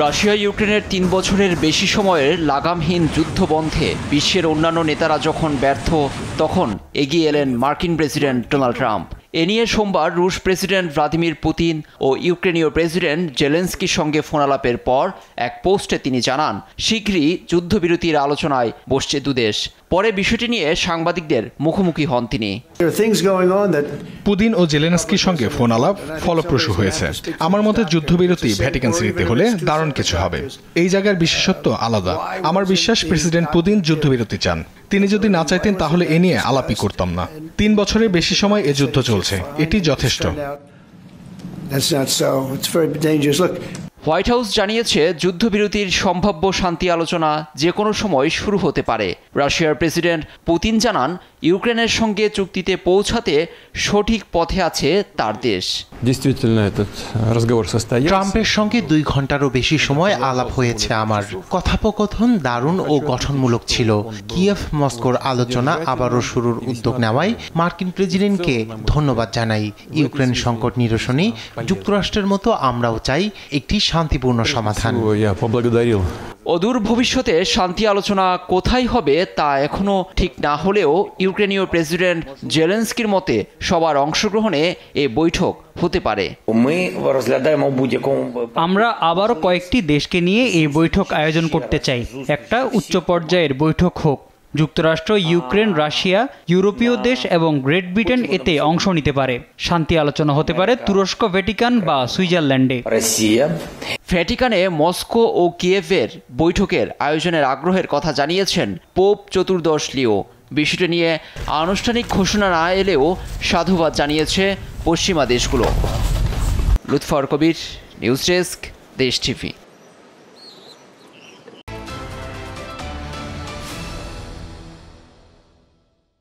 Russia ইউক্রেনের ৩ বছরের বেশি সময়ের লাগামহীন যুদ্ধ বন্ধে বিশ্বের অন্যান্য নেতারা যখন ব্যর্থ, তখন এগিয়ে এলেন মার্কিন প্রেসিডেন্ট ডোনাল্ড ট্রাম্প। এ নিয়ে সোমবার রুশ প্রেসিডেন্ট ভ্লাদিমির পুতিন ও ইউক্রেনীয় প্রেসিডেন্ট জেলেনস্কির সঙ্গে ফোনালাপের পর এক পোস্টে তিনি জানান, শীঘ্রই যুদ্ধবিরতির আলোচনায় বসছে দুদেশ। পরে বিষয়টি নিয়ে সাংবাদিকদের মুখোমুখি হন তিনি। পুতিন ও জেলেনস্কির সঙ্গে ফোনালাপ ফলপ্রসূ হয়েছে। আমার মতে যুদ্ধবিরতি ভ্যাটিকান সিটিতে হলে দারুণ কিছু হবে। এই জায়গার বিশেষত্ব আলাদা। আমার বিশ্বাস প্রেসিডেন্ট পুতিন যুদ্ধবিরতি চান। তিনি যদি না চাইতেন তাহলে এ নিয়ে আলাপই করতাম না। ৩ বছরের বেশি সময় এ যুদ্ধ চলছে, এটি যথেষ্ট। হোয়াইট হাউস জানিয়েছে যুদ্ধবিরতির সম্ভাব্য শান্তি আলোচনা যে কোনো সময় শুরু হতে পারে। রাশিয়ার প্রেসিডেন্ট পুতিন জানান, ইউক্রেনের সঙ্গে চুক্তিতে পৌঁছাতে সঠিক পথে আছে তার দেশ। ট্রাম্পের সঙ্গে 2 ঘন্টারও বেশি সময় আলাপ হয়েছে আমার। কথোপকথন দারুণ ও গঠনমূলক ছিল। কিয়েভ মস্কোর আলোচনা আবারও শুরুর উদ্যোগ নেওয়ায় মার্কিন প্রেসিডেন্টকে ধন্যবাদ জানাই। ইউক্রেন সংকট নিরসনে যুক্তরাষ্ট্রের মতো আমরাও চাই একটি শান্তিপূর্ণ সমাধান। অদূর ভবিষ্যতে শান্তি আলোচনা কোথায় হবে তা এখনো ঠিক না হলেও ইউক্রেনীয় প্রেসিডেন্ট জেলেনস্কির মতে সবার অংশগ্রহণে এ বৈঠক হতে পারে। আমরা আবারও কয়েকটি দেশকে নিয়ে এই বৈঠক আয়োজন করতে চাই। একটা উচ্চ পর্যায়ের বৈঠক হোক। যুক্তরাষ্ট্র, ইউক্রেন, রাশিয়া, ইউরোপীয় দেশ এবং গ্রেট ব্রিটেন এতে অংশ নিতে পারে। শান্তি আলোচনা হতে পারে তুরস্ক, ভ্যাটিকান বা সুইজারল্যান্ডে। ভ্যাটিকানে মস্কো ও কিয়েভের বৈঠকের আয়োজনের আগ্রহের কথা জানিয়েছেন পোপ চতুর্দশ লিও। বিষয়টি নিয়ে আনুষ্ঠানিক ঘোষণা না এলেও সাধুবাদ জানিয়েছে পশ্চিমা দেশগুলো। লুৎফর কবির, নিউজ ডেস্ক, দেশ টিভি।